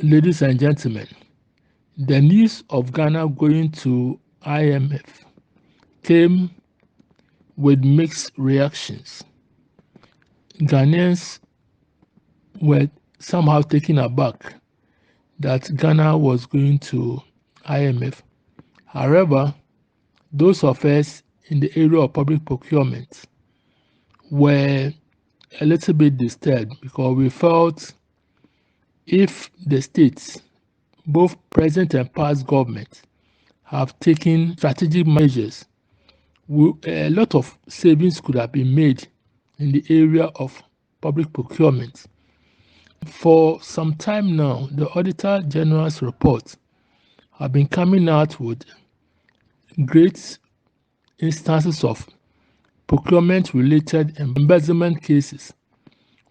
Ladies and gentlemen, the news of Ghana going to IMF came with mixed reactions. Ghanaians were somehow taken aback that Ghana was going to IMF. However, those of us in the area of public procurement were a little bit disturbed because we felt if the states, both present and past governments, have taken strategic measures, a lot of savings could have been made in the area of public procurement. For some time now, the Auditor General's report have been coming out with great instances of procurement-related embezzlement cases,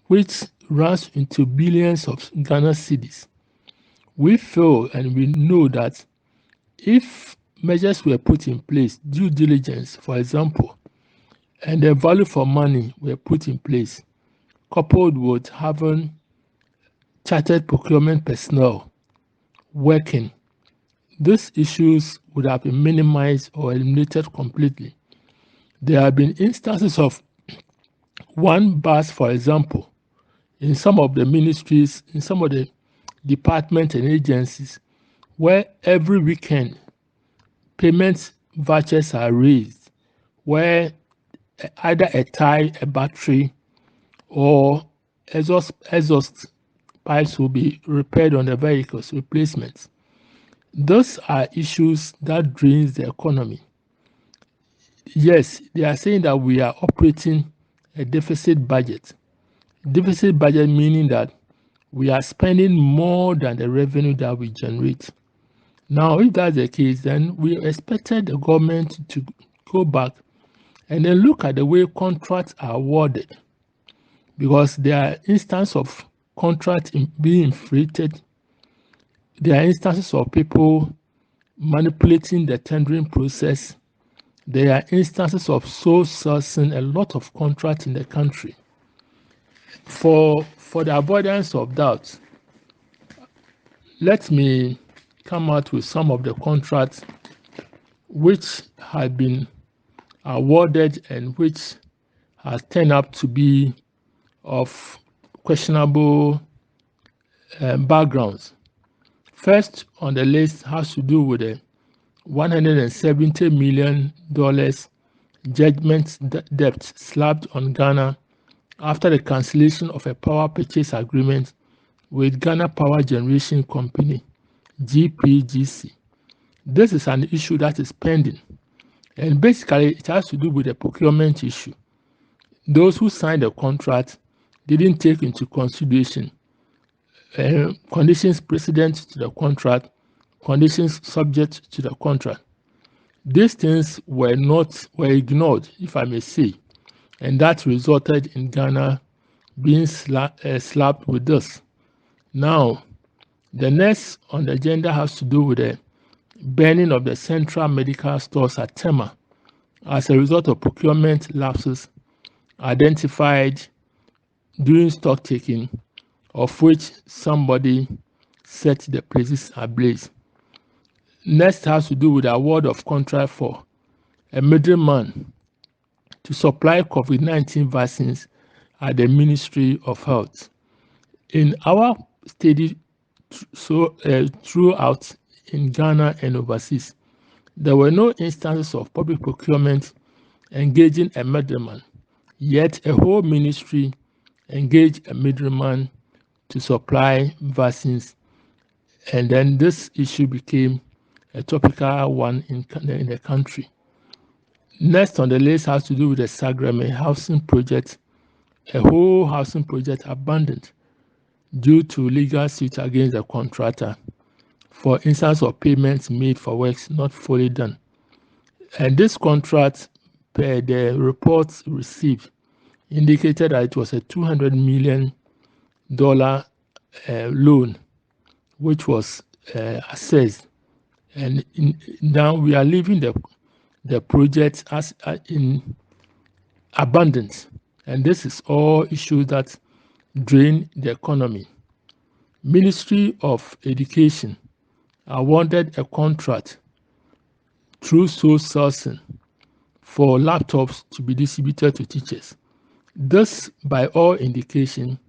which runs into billions of Ghana cedis. We feel and we know that if measures were put in place, due diligence, for example, and the value for money were put in place, coupled with having chartered procurement personnel working, these issues would have been minimized or eliminated completely. There have been instances of one bus, for example, in some of the ministries, in some of the departments and agencies, where every weekend payment vouchers are raised, where either a tie, a battery, or exhaust pipes will be repaired on the vehicles, replacements. Those are issues that drains the economy. Yes, they are saying that we are operating a deficit budget. Deficit budget meaning that we are spending more than the revenue that we generate. Now, if that's the case, then we expected the government to go back and then look at the way contracts are awarded, because there are instances of contracts being inflated. There are instances of people manipulating the tendering process. There are instances of sole sourcing a lot of contracts in the country. For the avoidance of doubt, let me come out with some of the contracts which have been awarded and which has turned up to be of questionable backgrounds. First on the list has to do with the $170 million judgment debt slapped on Ghana after the cancellation of a power purchase agreement with Ghana Power Generation Company, GPGC. This is an issue that is pending, and basically it has to do with the procurement issue. Those who signed the contract didn't take into consideration conditions precedent to the contract, conditions subject to the contract. These things were ignored, if I may say, and that resulted in Ghana being slapped with this. Now, the next on the agenda has to do with the burning of the central medical stores at Tema as a result of procurement lapses identified during stock taking, of which somebody set the places ablaze. Next has to do with the award of contract for a middleman to supply COVID-19 vaccines at the Ministry of Health. In our study throughout in Ghana and overseas, there were no instances of public procurement engaging a middleman, yet a whole ministry engaged a middleman to supply vaccines, and then this issue became a topical one in the country. Next on the list has to do with the Sagrame housing project, a whole housing project abandoned due to legal suit against the contractor for instance of payments made for works not fully done. And this contract, per the reports received, indicated that it was a $200 million loan, which was assessed. And now we are leaving the project as in abundance. And this is all issues that drain the economy. Ministry of Education awarded a contract through sole sourcing for laptops to be distributed to teachers. This, by all indication,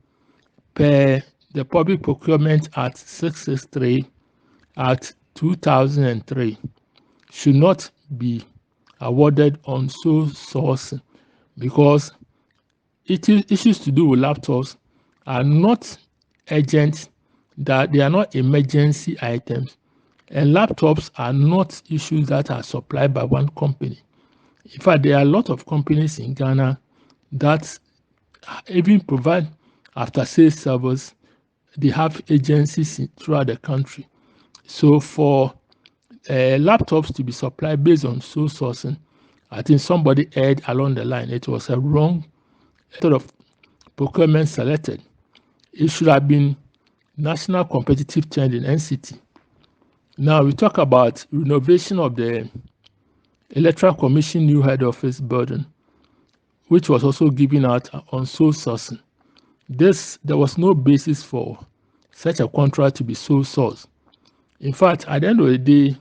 per the Public Procurement Act 663 Act 2003, should not be awarded on sole sourcing because issues to do with laptops are not urgent, that they are not emergency items, and laptops are not issues that are supplied by one company. In fact, there are a lot of companies in Ghana that even provide after-sales service. They have agencies throughout the country. So for laptops to be supplied based on sole sourcing, I think somebody erred along the line. It was a wrong method of procurement selected. It should have been National Competitive Trend in NCT. Now we talk about renovation of the Electoral Commission new head office building, which was also given out on sole sourcing. There was no basis for such a contract to be sole sourced. In fact, at the end of the day,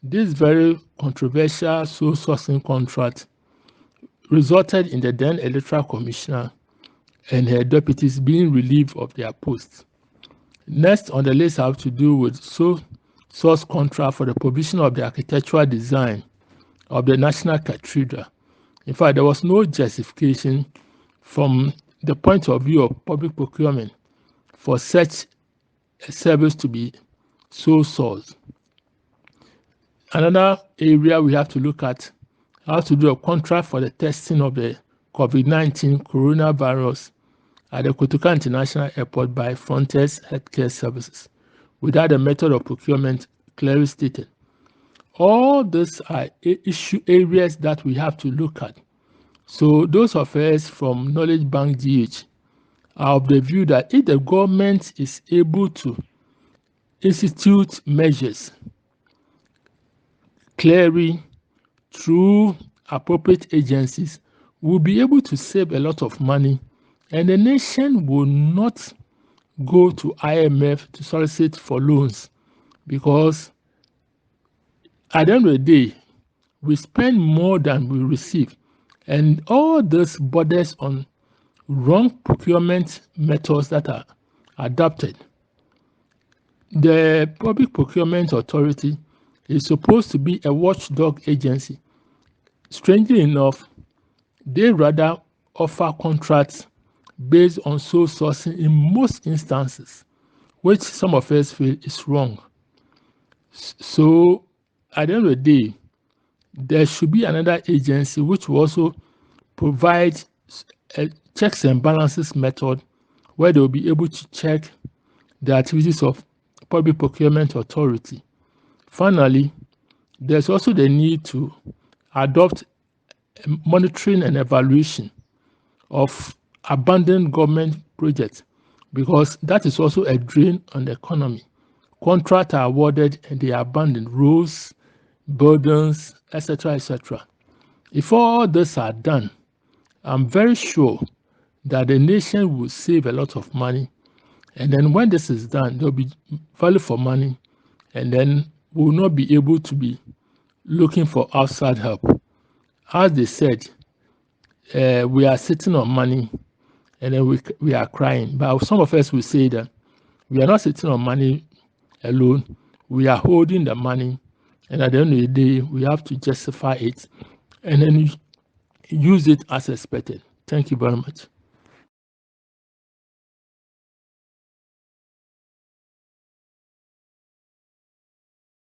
this very controversial sole sourcing contract resulted in the then Electoral Commissioner and her deputies being relieved of their posts. Next on the list have to do with sole source contract for the provision of the architectural design of the National Cathedral. In fact, there was no justification from the point of view of public procurement for such a service to be sole sourced. Another area we have to look at has to do a contract for the testing of the COVID-19 coronavirus at the Kotoka International Airport by Frontiers Healthcare Services, without a method of procurement clearly stated. All these are issue areas that we have to look at. So those of us from Knowledge Bank GH are of the view that if the government is able to institute measures clearly through appropriate agencies, we'll be able to save a lot of money, and the nation will not go to IMF to solicit for loans, because at the end of the day, we spend more than we receive, and all this borders on wrong procurement methods that are adopted. The Public Procurement Authority is supposed to be a watchdog agency. Strangely enough, they rather offer contracts based on sole sourcing in most instances, which some of us feel is wrong. So at the end of the day, there should be another agency which will also provide a checks and balances method where they will be able to check the activities of Public Procurement Authority. Finally, there's also the need to adopt monitoring and evaluation of abandoned government projects, because that is also a drain on the economy. Contracts are awarded and they are abandoned, roads, buildings, etc., etc. If all this are done, I'm very sure that the nation will save a lot of money. And then when this is done, there'll be value for money, and then we will not be able to be looking for outside help. As they said, we are sitting on money, and then we are crying. But some of us will say that we are not sitting on money alone. We are holding the money, and at the end of the day, we have to justify it and then use it as expected. Thank you very much.